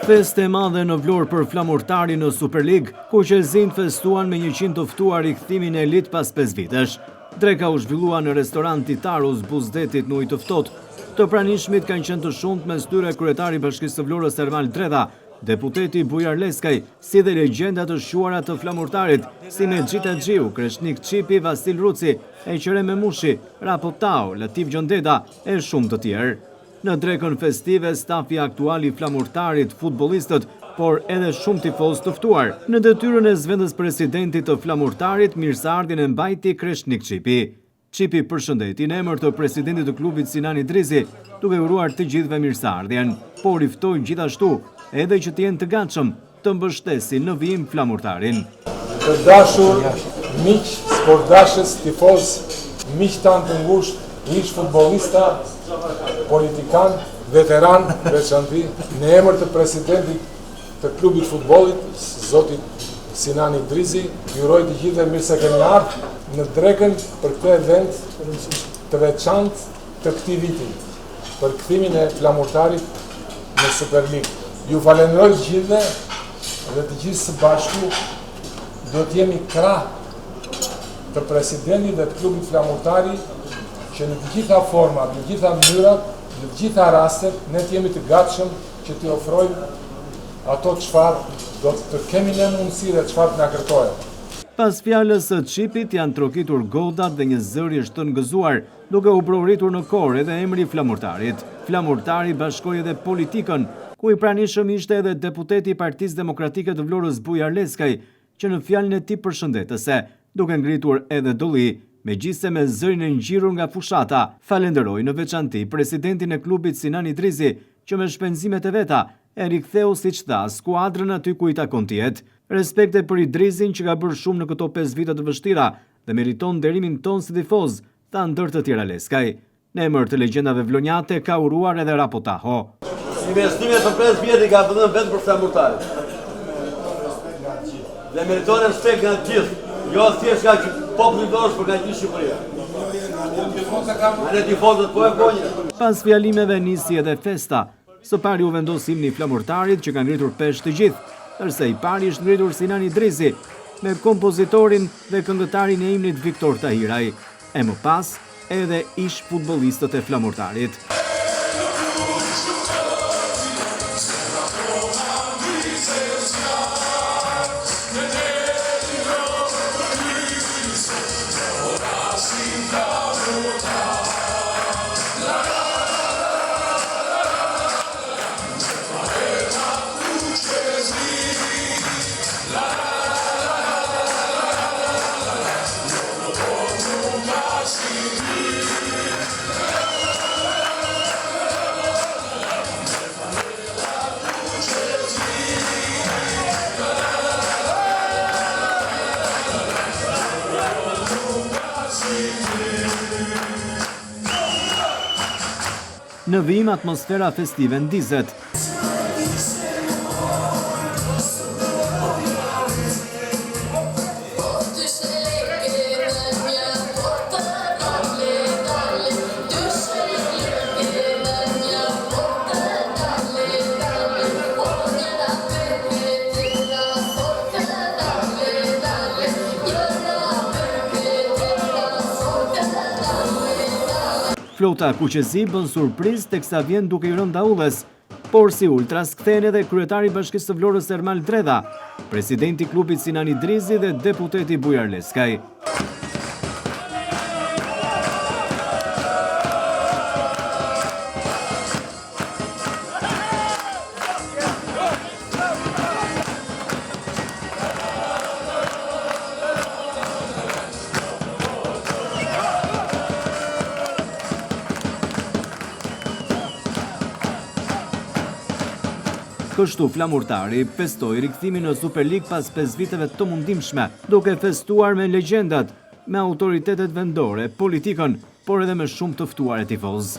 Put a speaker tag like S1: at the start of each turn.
S1: Festë e madhe në Vlorë për flamurtari në Superlig, ku qezin festuan me 100 të ftuar rikthimin e elit pas 5 vitesh. Dreka u zhvillua në restoranti Tarus Buzdetit në ujë të ftohtë. Të pranishmit kanë qenë të shumtë, mes tyre kryetari i Bashkisë së Vlorës Ermal Dredha, deputeti Bujar Leskaj, si dhe legjenda të shuara të flamurtarit, si Mexhit Axhiu, Kreshnik Çipi, Vasil Ruci, Eqere Memushi, Rapo Tao, Latif Gjondeda e shumë të tjerë. Në drekën festive, stafi aktual i flamurtarit, futbollistët, por edhe shumë tifoz të ftuar. Në detyrën e zëvendës presidentit të flamurtarit, mirëseardhjen e mbajti Kreshnik Çipi. Çipi përshëndeti në emër të presidentit të klubit Sinan Idrizi, duke uruar të gjithëve mirëseardhjen, por i ftoi gjithashtu edhe që të jenë të gatshëm të mbështesin në vijim flamurtarin.
S2: Të dashur miq, sportdashës, tifoz, miq tanë të ngushtë, ish futbollista, politikan, veteran, veçanti, në emër të presidentit të klubit futbollit, zotit Sinan Idrizi, ju uroj të gjithëve mirë se keni ardhur në drekën për këtë event të veçantë të këtij viti, për kthimin e flamurtarit në Superlig. Ju falenderoj të gjithëve dhe të gjithë së bashku do të jemi krah të presidentit dhe të klubit flamurtari, që në të gjitha format, në të gjitha mënyrat, në të gjitha rastet, ne të jemi të gatshëm që t'i ofrojmë ato çfarë do të kemi ne mundësi dhe çfarë na kërkojnë.
S1: Pas fjalës së Çipit janë trokitur godat dhe një zëri është të ngëzuar, duke u proritur në korë edhe emri flamurtarit. Flamurtari bashkoi edhe politikën, ku i pranishëm ishte edhe deputeti i Partisë Demokratike të Vlorës Bujar Leskaj, që në fjalën e tij përshëndetëse, duke ngritur edhe dolli, megjithse me zërin e ngjirur nga fushata, falenderoi në veçanti presidentin e klubit Sinan Idrizi, që me shpenzimet e veta e riktheu siç tha skuadrën aty ku i takon të jetë. Respekte për Idrizin që ka bërë shumë në këto 5 vite të vështira dhe meriton nderimin ton si tifoz, tha ndër të tjera Leskaj. Në emër të legjendave vlonjate ka uruar edhe Rapo Tao.
S3: Investimet për 5 vjet i ka vënë vetëm për flamurtarin. Dhe meriton respekt nga të gjithë. Jo thjesht nga populli i Vlorës, por nga gjithë Shqipëria. Ne tifozët po e bojnë.
S1: Pas fjalimeve nisi edhe festa. Së pari u vendos himni i flamurtarit që ka ngritur peshë të gjithë, ndërsa i pari është ngritur Sinan Idrizi me kompozitorin dhe këngëtarin e himnit Viktor Tahiraj. E më pas edhe ish futbollistët e flamurtarit. Në vijim atmosfera festive ndizet. Flota Kuqezi bën surprizë teksa vjen duke i rënë daulles, por si ultras kthehen edhe kryetari i Bashkisë së Vlorës Ermal Dredha, presidenti i klubit Sinan Idrizi dhe deputeti Bujar Leskaj. Kështu flamurtari festoi rikthimin në Superlig pas 5 viteve të mundimshme, duke festuar me legjendat, me autoritetet vendore, politikën, por edhe me shumë të ftuar e tifoz.